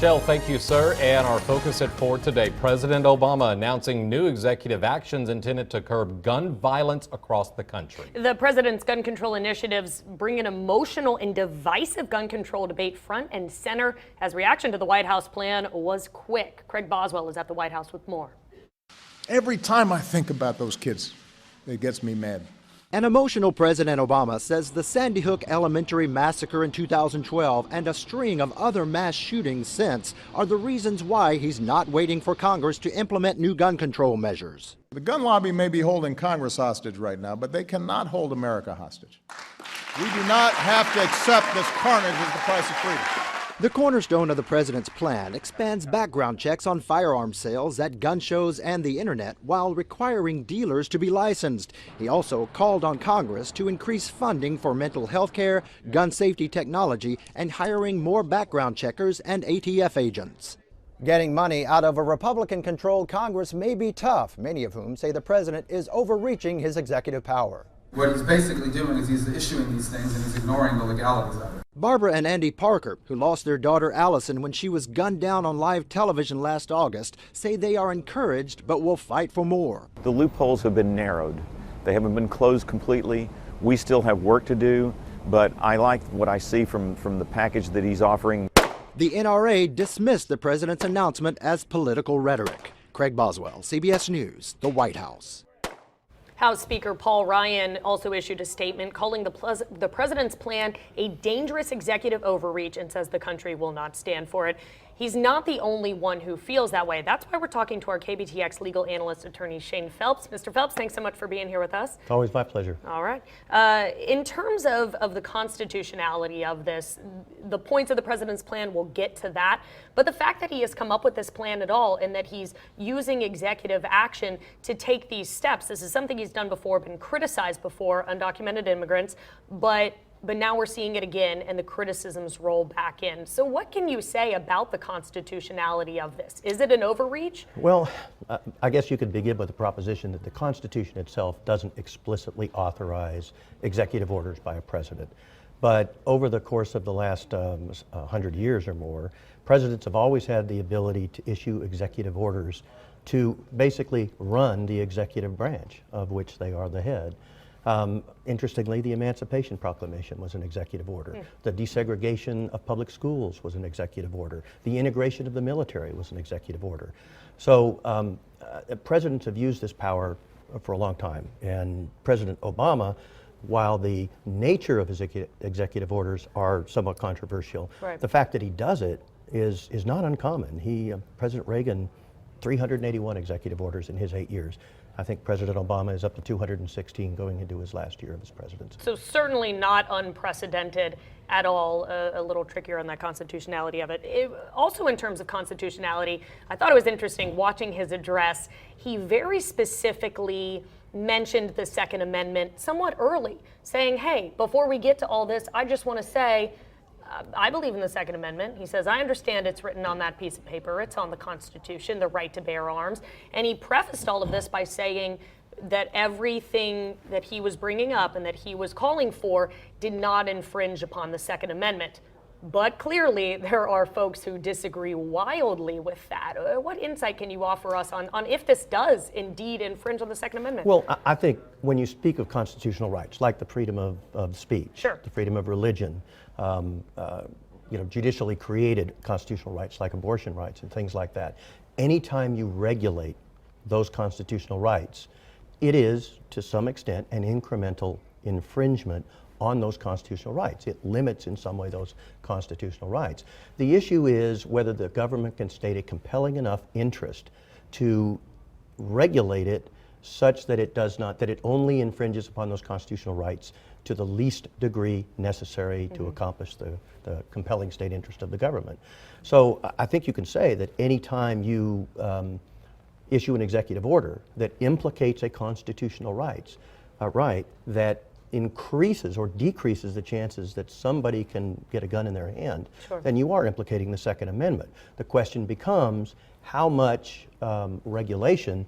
Shell, thank you, sir. And our focus at 4 today, President Obama announcing new executive actions intended to curb gun violence across the country. The president's gun control initiatives bring an emotional and divisive gun control debate front and center as reaction to the White House plan was quick. Craig Boswell is at the White House with more. Every time I think about those kids, it gets me mad. An emotional President Obama says the Sandy Hook Elementary massacre in 2012 and a string of other mass shootings since are the reasons why he's not waiting for Congress to implement new gun control measures. The gun lobby may be holding Congress hostage right now, but they cannot hold America hostage. We do not have to accept this carnage as the price of freedom. The cornerstone of the president's plan expands background checks on firearms sales at gun shows and the internet while requiring dealers to be licensed. He also called on Congress to increase funding for mental health care, gun safety technology, and hiring more background checkers and ATF agents. Getting money out of a Republican-controlled Congress may be tough, many of whom say the president is overreaching his executive power. What he's basically doing is he's issuing these things and he's ignoring the legalities of it. Barbara and Andy Parker, who lost their daughter Allison when she was gunned down on live television last August, say they are encouraged but will fight for more. The loopholes have been narrowed. They haven't been closed completely. We still have work to do, but I like what I see from the package that he's offering. The NRA dismissed the president's announcement as political rhetoric. Craig Boswell, CBS News, the White House. House Speaker Paul Ryan also issued a statement calling the president's plan a dangerous executive overreach and says the country will not stand for it. He's not the only one who feels that way. That's why we're talking to our KBTX legal analyst attorney Shane Phelps. Mr. Phelps, thanks so much for being here with us. It's always my pleasure. All right. In terms of the constitutionality of this, the points of the president's plan, we'll get to that. But the fact that he has come up with this plan at all and that he's using executive action to take these steps, this is something he's done before, been criticized before, undocumented immigrants, but now we're seeing it again and the criticisms roll back in. So what can you say about the constitutionality of this? Is it an overreach? Well, I guess you could begin with the proposition that the Constitution itself doesn't explicitly authorize executive orders by a president. But over the course of the last 100 years or more, presidents have always had the ability to issue executive orders to basically run the executive branch, of which they are the head. Interestingly, the Emancipation Proclamation was an executive order. The desegregation of public schools was an executive order. The integration of the military was an executive order. So presidents have used this power for a long time. And President Obama, while the nature of his executive orders are somewhat controversial, the fact that he does it is not uncommon. President Reagan, 381 executive orders in his 8 years. I think President Obama is up to 216 going into his last year of his presidency. So certainly not unprecedented at all, a little trickier on that constitutionality of it. Also in terms of constitutionality, I thought it was interesting watching his address. He very specifically mentioned the Second Amendment somewhat early, saying, hey, before we get to all this, I just want to say, I believe in the Second Amendment. He says, I understand it's written on that piece of paper. It's on the Constitution, the right to bear arms. And he prefaced all of this by saying that everything that he was bringing up and that he was calling for did not infringe upon the Second Amendment. But clearly, there are folks who disagree wildly with that. What insight can you offer us on if this does indeed infringe on the Second Amendment? Well, I think when you speak of constitutional rights, like the freedom of speech, the freedom of religion, judicially created constitutional rights like abortion rights and things like that, anytime you regulate those constitutional rights, it is, to some extent, an incremental infringement on those constitutional rights. It limits in some way those constitutional rights. The issue is whether the government can state a compelling enough interest to regulate it such that it only infringes upon those constitutional rights to the least degree necessary to accomplish the compelling state interest of the government. So I think you can say that any time you issue an executive order that implicates a constitutional right that increases or decreases the chances that somebody can get a gun in their hand, then you are implicating the Second Amendment. The question becomes how much regulation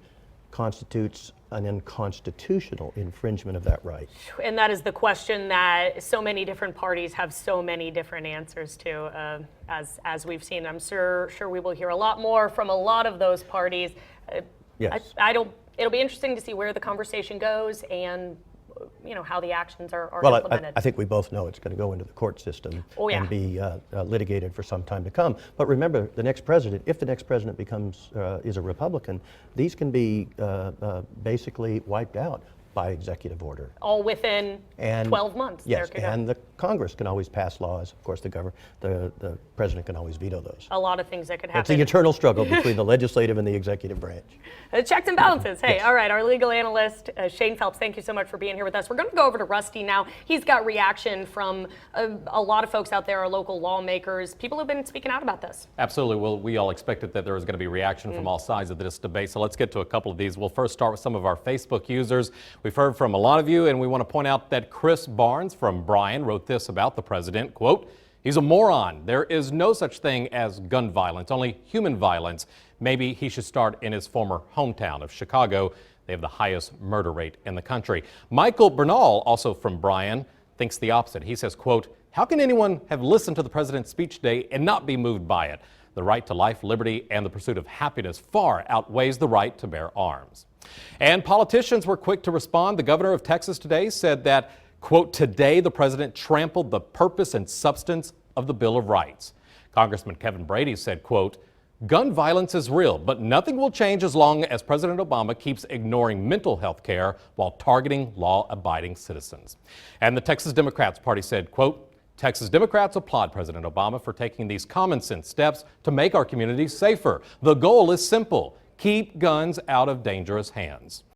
constitutes an unconstitutional infringement of that right. And that is the question that so many different parties have so many different answers to, as we've seen. I'm sure we will hear a lot more from a lot of those parties. Yes. It'll be interesting to see where the conversation goes and how the actions are Well, implemented. I think we both know it's going to go into the court system and be litigated for some time to come. But remember, the next president, if the next president is a Republican, these can be basically wiped out by executive order. All within 12 months. Yes, There could go. and the Congress can always pass laws. Of course, the president can always veto those. A lot of things that could It's the happen. eternal struggle between the legislative and the executive branch. Checks and balances. Hey, Yes. all right, our legal analyst, Shane Phelps, thank you so much for being here with us. We're going to go over to Rusty now. He's got reaction from a lot of folks out there, our local lawmakers. People have been speaking out about this. Absolutely. Well, we all expected that there was going to be reaction from all sides of this debate. So let's get to a couple of these. We'll first start with some of our Facebook users. We've heard from a lot of you, and we want to point out that Chris Barnes from Bryan wrote this about the president, quote, "He's a moron. There is no such thing as gun violence, only human violence. Maybe he should start in his former hometown of Chicago. They have the highest murder rate in the country." Michael Bernal, also from Bryan, thinks the opposite. He says, quote, "How can anyone have listened to the president's speech today and not be moved by it? The right to life, liberty, and the pursuit of happiness far outweighs the right to bear arms." And politicians were quick to respond. The governor of Texas today said that, quote, "Today the president trampled the purpose and substance of the Bill of Rights." Congressman Kevin Brady said, quote, "Gun violence is real, but nothing will change as long as President Obama keeps ignoring mental health care while targeting law-abiding citizens." And the Texas Democrats Party said, quote, "Texas Democrats applaud President Obama for taking these common sense steps to make our communities safer. The goal is simple: keep guns out of dangerous hands."